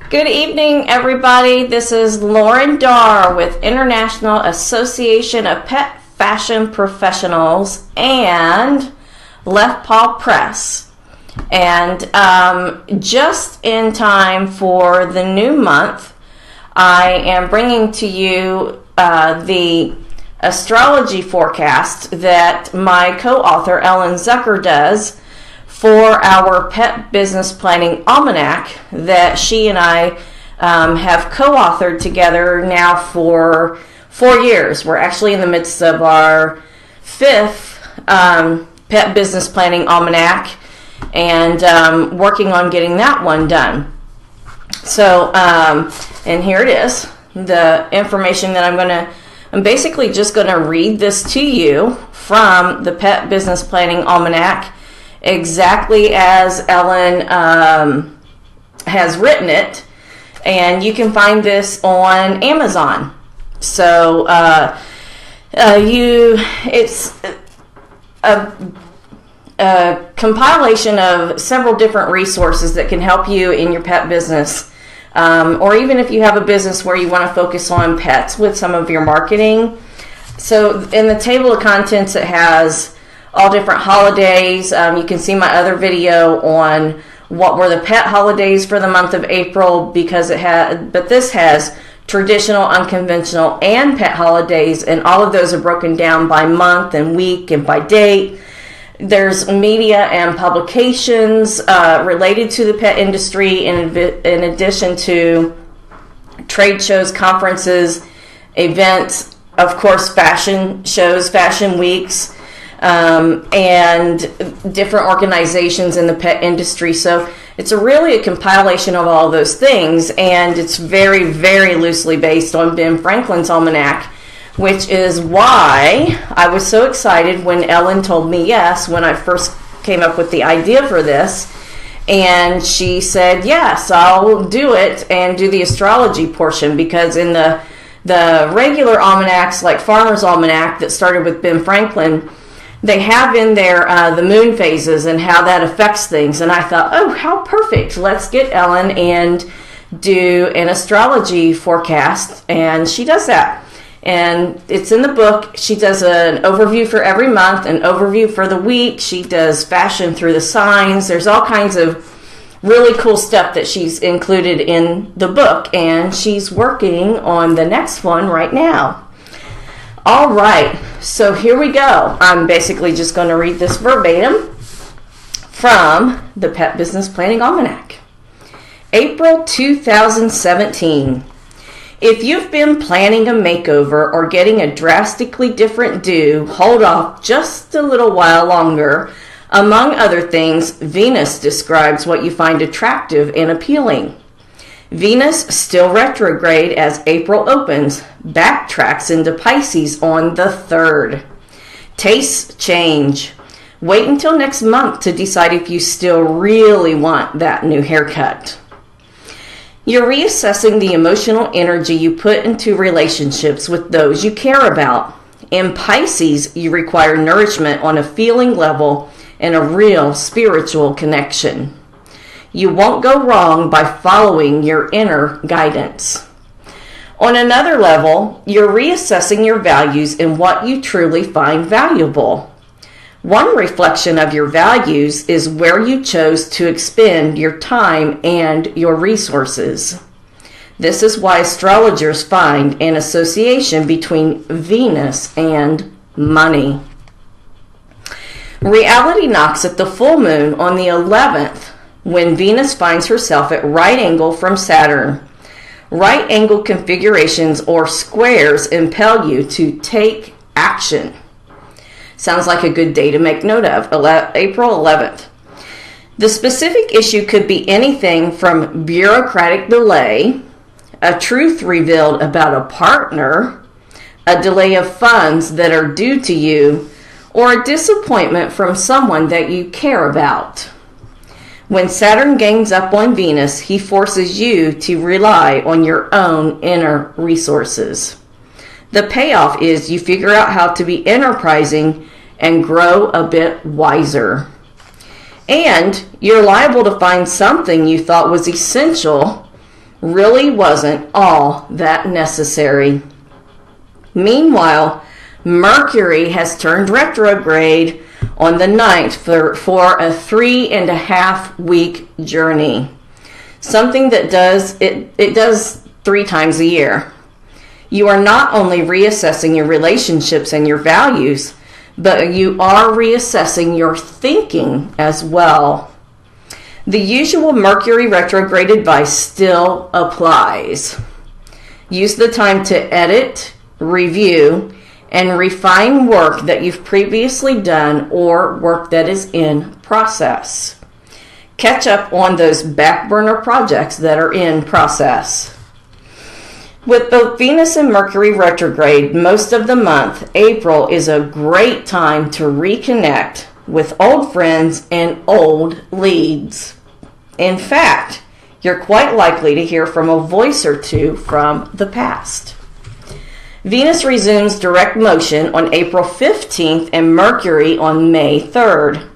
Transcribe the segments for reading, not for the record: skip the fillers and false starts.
Good evening, everybody. This is Lauren Darr with International Association of Pet Fashion Professionals and Left Paw Press. And just in time for the new month, I am bringing to you the astrology forecast that my co-author Ellen Zucker does for our Pet Business Planning Almanac that she and I have co-authored together now for 4 years. We're actually in the midst of our 5th Pet Business Planning Almanac and working on getting that one done. So, and here it is, the information that I'm basically just going to read this to you from the Pet Business Planning Almanac exactly as Ellen has written it, and you can find this on Amazon. So it's a compilation of several different resources that can help you in your pet business, or even if you have a business where you want to focus on pets with some of your marketing. So in the table of contents, it has all different holidays. You can see my other video on what were the pet holidays for the month of April, but this has traditional, unconventional, and pet holidays, and all of those are broken down by month and week and by date. There's media and publications related to the pet industry in addition to trade shows, conferences, events, of course, fashion shows, fashion weeks, and different organizations in the pet industry. So it's really a compilation of all those things, and it's very, very loosely based on Ben Franklin's Almanac, which is why I was so excited when Ellen told me yes when I first came up with the idea for this. And she said, yes, I'll do it and do the astrology portion, because in the regular almanacs, like Farmer's Almanac that started with Ben Franklin, they have in there the moon phases and how that affects things. And I thought, oh, how perfect. Let's get Ellen and do an astrology forecast. And she does that. And it's in the book. She does an overview for every month, an overview for the week. She does fashion through the signs. There's all kinds of really cool stuff that she's included in the book. And she's working on the next one right now. All right, so here we go. I'm basically just going to read this verbatim from the Pet Business Planning Almanac. April 2017. If you've been planning a makeover or getting a drastically different do, hold off just a little while longer. Among other things, Venus describes what you find attractive and appealing. Venus, still retrograde as April opens, backtracks into Pisces on the 3rd. Tastes change. Wait until next month to decide if you still really want that new haircut. You're reassessing the emotional energy you put into relationships with those you care about. In Pisces, you require nourishment on a feeling level and a real spiritual connection. You won't go wrong by following your inner guidance. On another level, you're reassessing your values and what you truly find valuable. One reflection of your values is where you chose to expend your time and your resources. This is why astrologers find an association between Venus and money. Reality knocks at the full moon on the 11th, when Venus finds herself at right angle from Saturn. Right angle configurations or squares impel you to take action. Sounds like a good day to make note of, April 11th. The specific issue could be anything from bureaucratic delay, a truth revealed about a partner, a delay of funds that are due to you, or a disappointment from someone that you care about. When Saturn gangs up on Venus, he forces you to rely on your own inner resources. The payoff is you figure out how to be enterprising and grow a bit wiser. And you're liable to find something you thought was essential really wasn't all that necessary. Meanwhile, Mercury has turned retrograde on the 9th for a 3.5-week journey. Something that it does 3 times a year. You are not only reassessing your relationships and your values, but you are reassessing your thinking as well. The usual Mercury retrograde advice still applies. Use the time to edit, review, and refine work that you've previously done or work that is in process. Catch up on those back burner projects that are in process. With both Venus and Mercury retrograde most of the month, April is a great time to reconnect with old friends and old leads. In fact, you're quite likely to hear from a voice or two from the past. Venus resumes direct motion on April 15th and Mercury on May 3rd.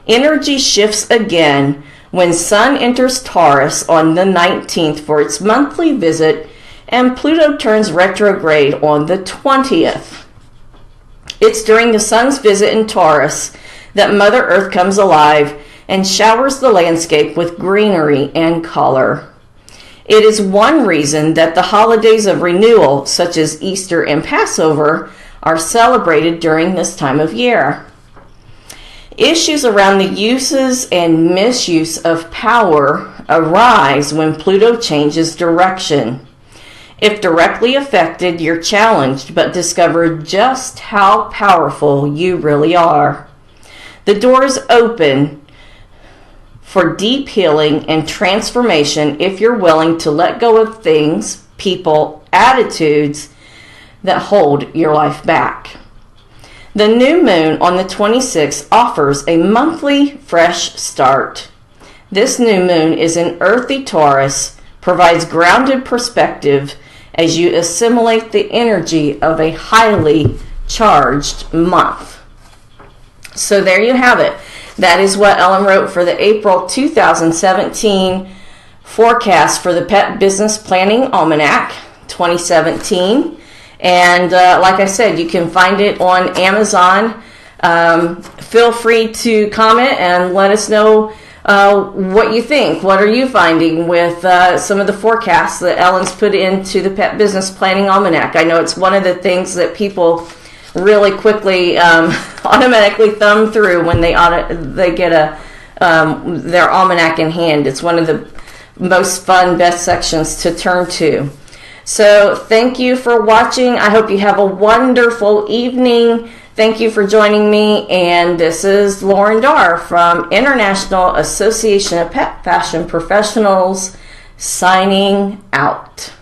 Energy shifts again when Sun enters Taurus on the 19th for its monthly visit, and Pluto turns retrograde on the 20th. It's during the Sun's visit in Taurus that Mother Earth comes alive and showers the landscape with greenery and color. It is one reason that the holidays of renewal, such as Easter and Passover, are celebrated during this time of year. Issues around the uses and misuse of power arise when Pluto changes direction. If directly affected, you're challenged, but discover just how powerful you really are. The door is open for deep healing and transformation if you're willing to let go of things, people, attitudes that hold your life back. The new moon on the 26th offers a monthly fresh start. This new moon is in earthy Taurus, provides grounded perspective as you assimilate the energy of a highly charged month. So there you have it. That is what Ellen wrote for the April 2017 forecast for the Pet Business Planning Almanac 2017. And like I said, you can find it on Amazon. Feel free to comment and let us know what you think. What are you finding with some of the forecasts that Ellen's put into the Pet Business Planning Almanac? I know it's one of the things that people really quickly automatically thumb through when they get their almanac in hand. It's one of the most fun, best sections to turn to. So thank you for watching. I hope you have a wonderful evening. Thank you for joining me. And this is Lauren Darr from International Association of Pet Fashion Professionals signing out.